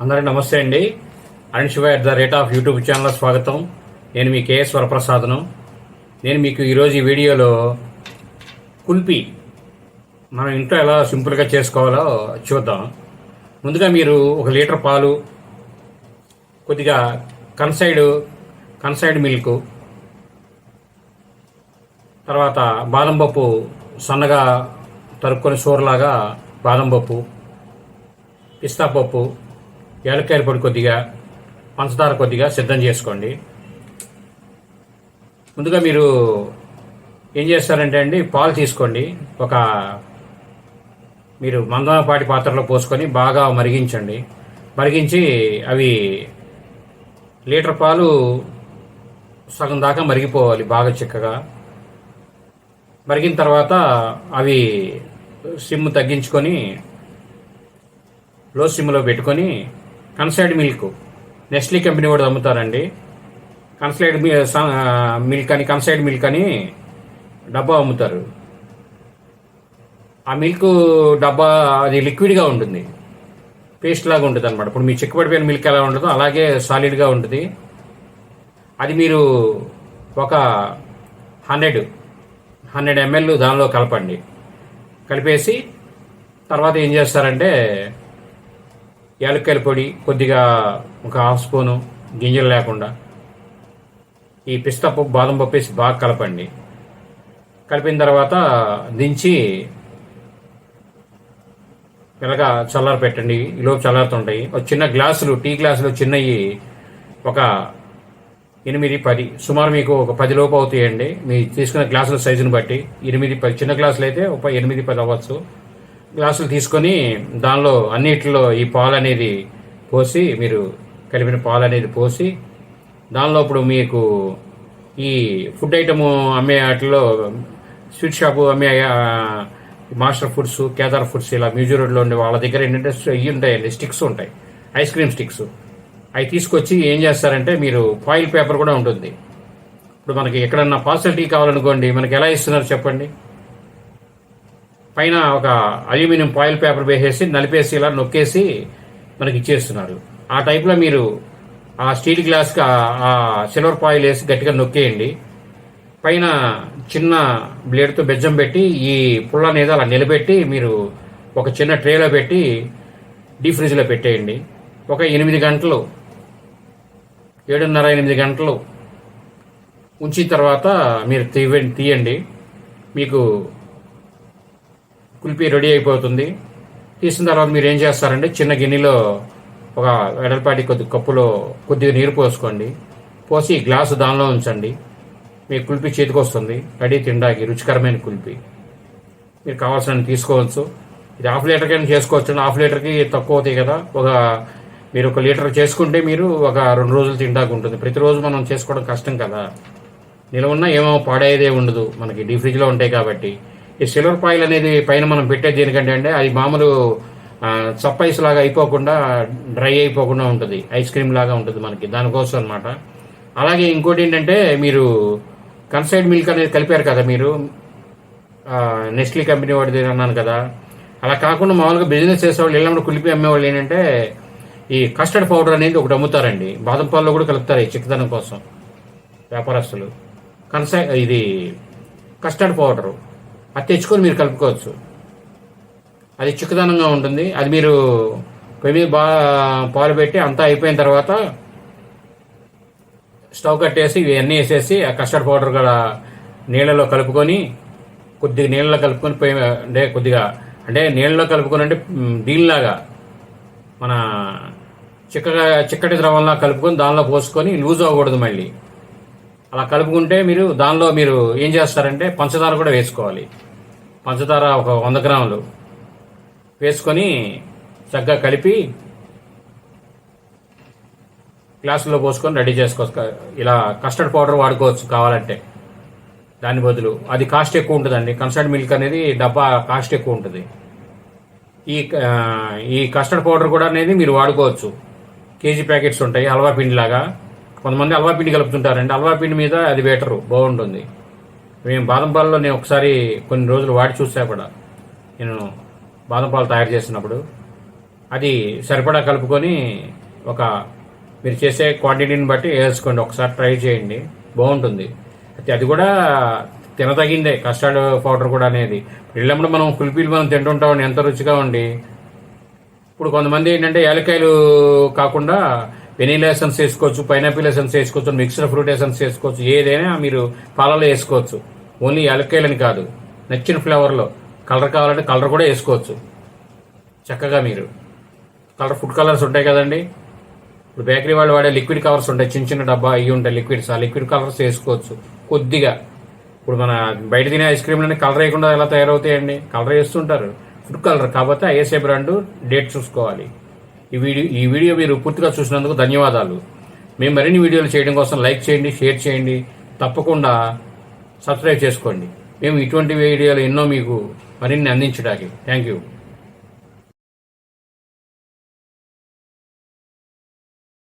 అందరికీ నమస్తే అండి. అరుణ్ శివ @ యూట్యూబ్ ఛానల్ స్వాగతం. నేను మీ కేఎస్ వరప్రసాద్ను. నేను మీకు ఈరోజు ఈ వీడియోలో కుల్ఫీ మనం ఇంట్లో ఎలా సింపుల్గా చేసుకోవాలో చూద్దాం. ముందుగా మీరు 1 లీటర్ పాలు, కొద్దిగా కన్సైడ్ మిల్క్, తర్వాత బాదం పప్పు సన్నగా తరుక్కొని సూరలాగా బాదం పప్పు, పిస్తా పప్పు, యాలక్కాయ పొడి కొద్దిగా, పంచదార కొద్దిగా సిద్ధం చేసుకోండి. ముందుగా మీరు ఏం చేస్తారంటే అండి, పాలు తీసుకోండి. మీరు మందపాటి పాత్రలో పోసుకొని బాగా మరిగించండి. మరిగించి అవి లీటర్ పాలు సగం దాకా మరిగిపోవాలి బాగా చిక్కగా. మరిగిన తర్వాత అవి సిమ్ తగ్గించుకొని లో సిమ్లో పెట్టుకొని కన్సైడ్ మిల్క్, నెస్లీ కంపెనీ కూడా అమ్ముతారండి. కన్సైడ్ మిల్క్ అని డబ్బా అమ్ముతారు. ఆ మిల్క్ డబ్బా అది లిక్విడ్గా ఉంటుంది, పేస్ట్ లాగా ఉంటుంది అనమాట. ఇప్పుడు మీ చిక్కబడిపోయిన మిల్క్ ఎలా ఉంటుందో అలాగే సాలిడ్గా ఉంటుంది. అది మీరు ఒక 100 ml దానిలో కలపండి. కలిపేసి తర్వాత ఏం చేస్తారంటే యాలక్కాయల పొడి కొద్దిగా ఒక 1/2 స్పూను, గింజలు లేకుండా, ఈ పిస్తా పప్పు, బాదం పప్పు వేసి బాగా కలపండి. కలిపిన తర్వాత దించి ఇలాగా చల్లార పెట్టండి. ఈలోపు చల్లారుతుంటాయి. ఒక చిన్న గ్లాసులు, టీ గ్లాసులు చిన్నవి ఒక 8-10, సుమారు మీకు ఒక 10 లోపు అవుతాయండి. మీరు తీసుకున్న గ్లాసుల సైజుని బట్టి 8-10, చిన్న గ్లాసులు అయితే ఒక 8-10 అవ్వచ్చు. గ్లాసులు తీసుకొని దానిలో అన్నిటిలో ఈ పాలు అనేది పోసి, మీరు కలిపిన పాలు అనేది పోసి, దానిలో ఇప్పుడు మీకు ఈ ఫుడ్ ఐటమ్ అమ్మే వాటిలో స్వీట్ షాపు అమ్మే మాస్టర్ ఫుడ్స్, కేదార్ ఫుడ్స్, ఇలా మ్యూజియం రోడ్లో ఉండే వాళ్ళ దగ్గర ఏంటంటే ఇవి ఉంటాయండి, స్టిక్స్ ఉంటాయి, ఐస్ క్రీమ్ స్టిక్స్. అవి తీసుకొచ్చి ఏం చేస్తారంటే, మీరు ఫాయిల్ పేపర్ కూడా ఉంటుంది. ఇప్పుడు మనకి ఎక్కడన్నా పార్సల్ టీ కావాలనుకోండి, మనకి ఎలా ఇస్తున్నారు చెప్పండి. పైన ఒక అల్యూమినియం ఫాయిల్ పేపర్ వేసేసి నలిపేసి ఇలా నొక్కేసి మనకి ఇచ్చేస్తున్నారు. ఆ టైప్లో మీరు ఆ స్టీల్ గ్లాస్కి ఆ సిల్వర్ ఫాయిల్ వేసి గట్టిగా నొక్కేయండి. పైన చిన్న బ్లేడ్తో బెజ్జం పెట్టి ఈ పుల్ల అనేది అలా నిలబెట్టి మీరు ఒక చిన్న ట్రేలో పెట్టి డీప్ ఫ్రిడ్జ్లో పెట్టేయండి. ఒక 8 గంటలు, 7:30-8 గంటలు ఉంచిన తర్వాత మీరు తీయండి. మీకు కుల్ఫీ రెడీ అయిపోతుంది. తీసిన తర్వాత మీరు ఏం చేస్తారంటే, చిన్న గిన్నెలో ఒక వెడల్పాటి కప్పులో కొద్దిగా నీరు పోసుకోండి. పోసి గ్లాసు దానిలో ఉంచండి. మీ కుల్ఫీ చేతికి వస్తుంది, రెడీ తినడానికి రుచికరమైన కుల్ఫీ. మీరు కావాల్సిన తీసుకోవచ్చు. ఇది 1/2 లీటర్కైనా చేసుకోవచ్చు. 1/2 లీటర్కి తక్కువ అవుతాయి కదా. మీరు 1 లీటర్ చేసుకుంటే మీరు ఒక 2 రోజులు తినడానికి ఉంటుంది. ప్రతిరోజు మనం చేసుకోవడం కష్టం కదా. నిలవ ఉన్న ఏమో పాడేదే ఉండదు, మనకి డీప్ ఫ్రిడ్జ్లో ఉంటాయి కాబట్టి. ఈ సిల్వర్ ఫాయిల్ అనేది పైన మనం పెట్టేది దేనికంటే అంటే, అది మామూలు చప్పైస్ లాగా అయిపోకుండా, డ్రై అయిపోకుండా ఉంటుంది, ఐస్ క్రీమ్ లాగా ఉంటుంది మనకి, దానికోసం అనమాట. అలాగే ఇంకోటి ఏంటంటే, మీరు కన్సైడ్ మిల్క్ అనేది కలిపారు కదా, మీరు నెస్లీ కంపెనీ వాడిది అన్నాను కదా. అలా కాకుండా మామూలుగా బిజినెస్ చేసేవాళ్ళు, ఇళ్ళ కులిపి అమ్మేవాళ్ళు ఏంటంటే, ఈ కస్టర్డ్ పౌడర్ అనేది ఒకటి అమ్ముతారండి. బాదం పాలలో కూడా కలుపుతారు ఈ చిక్కదనం కోసం వ్యాపారస్తులు. ఇది కస్టర్డ్ పౌడరు, అది తెచ్చుకొని మీరు కలుపుకోవచ్చు. అది చిక్కదనంగా ఉంటుంది. అది మీరు పొయ్యి మీద పాలు పెట్టి అంతా అయిపోయిన తర్వాత స్టవ్ కట్టేసి ఇవన్నీ వేసేసి ఆ కస్టర్డ్ పౌడర్ కూడా నీళ్ళలో కలుపుకొని, కొద్దిగా నీళ్ళలో కలుపుకొని అంటే నీళ్ళలో కలుపుకొని అంటే దీనిలాగా మన చిక్కటి ద్రవంలా కలుపుకొని దానిలో పోసుకొని, లూజ్ అవ్వకూడదు మళ్ళీ. అలా కలుపుకుంటే దానిలో మీరు ఏం చేస్తారంటే పంచదార కూడా వేసుకోవాలి. పంచదార ఒక 100 గ్రాములు వేసుకొని చక్కగా కలిపి గ్లాసులో పోసుకొని రెడీ చేసుకోవచ్చు. ఇలా కస్టర్డ్ పౌడర్ వాడుకోవచ్చు కావాలంటే. దాని బదులు అది కాస్ట్ ఎక్కువ ఉంటుందండి. కన్సైడ్ మిల్క్ అనేది డబ్బా కాస్ట్ ఎక్కువ ఉంటుంది. ఈ కస్టర్డ్ పౌడర్ కూడా అనేది మీరు వాడుకోవచ్చు. కేజీ ప్యాకెట్స్ ఉంటాయి, హల్వా పిండి లాగా. కొంతమంది హల్వా పిండి కలుపుతుంటారండి. హల్వా పిండి మీద అది బెటరు, బాగుంటుంది. మేము బాదం పాలలో నేను ఒకసారి కొన్ని రోజులు వాడి చూసా కూడా, నేను బాదం పాలు తయారు చేసినప్పుడు అది సరిపడా కలుపుకొని ఒక మీరు చేసే క్వాంటిటీని బట్టి వేసుకోండి. ఒకసారి ట్రై చేయండి, బాగుంటుంది. అయితే అది కూడా తినదగిందే, కస్టర్డ్ పౌడర్ కూడా అనేది. ఇళ్ళప్పుడు మనం కుల్ఫీలు మనం తింటుంటామండి, ఎంత రుచిగా ఉండి. ఇప్పుడు కొంతమంది ఏంటంటే యాలక్కాయలు కాకుండా వెనీలా ఎసెన్స్ వేసుకోవచ్చు, పైనాపిల్ ఎసెన్స్ వేసుకోవచ్చు, మిక్స్డ్ ఫ్రూట్ ఎసెన్స్ వేసుకోవచ్చు. ఏదైనా మీరు పాలలో వేసుకోవచ్చు. ఓన్లీ యాలక్కాయలని కాదు, నచ్చిన ఫ్లేవర్లో కలర్ కావాలంటే కలర్ కూడా వేసుకోవచ్చు. చక్కగా మీరు ఫుడ్ కలర్స్ ఉంటాయి కదండి, ఇప్పుడు బేకరీ వాళ్ళు వాడే లిక్విడ్ కవర్స్ ఉంటాయి, చిన్న చిన్న డబ్బా ఇవి ఉంటాయి లిక్విడ్స్. ఆ లిక్విడ్ కలర్స్ వేసుకోవచ్చు కొద్దిగా. ఇప్పుడు మన బయట తినే ఐస్ క్రీమ్లని కలర్ వేయకుండా ఎలా తయారవుతాయండి, కలర్ వేస్తుంటారు, ఫుడ్ కలర్. కాకపోతే ఐఎస్ఐ బ్రాండ్ డేట్ చూసుకోవాలి. ఈ వీడియో మీరు పూర్తిగా చూసినందుకు ధన్యవాదాలు. మేము మరిన్ని వీడియోలు చేయడం కోసం లైక్ చేయండి, షేర్ చేయండి, తప్పకుండా సబ్స్క్రైబ్ చేసుకోండి. మేము ఇటువంటి వీడియోలు ఎన్నో మీకు మరిన్ని అందించడానికి. Thank you.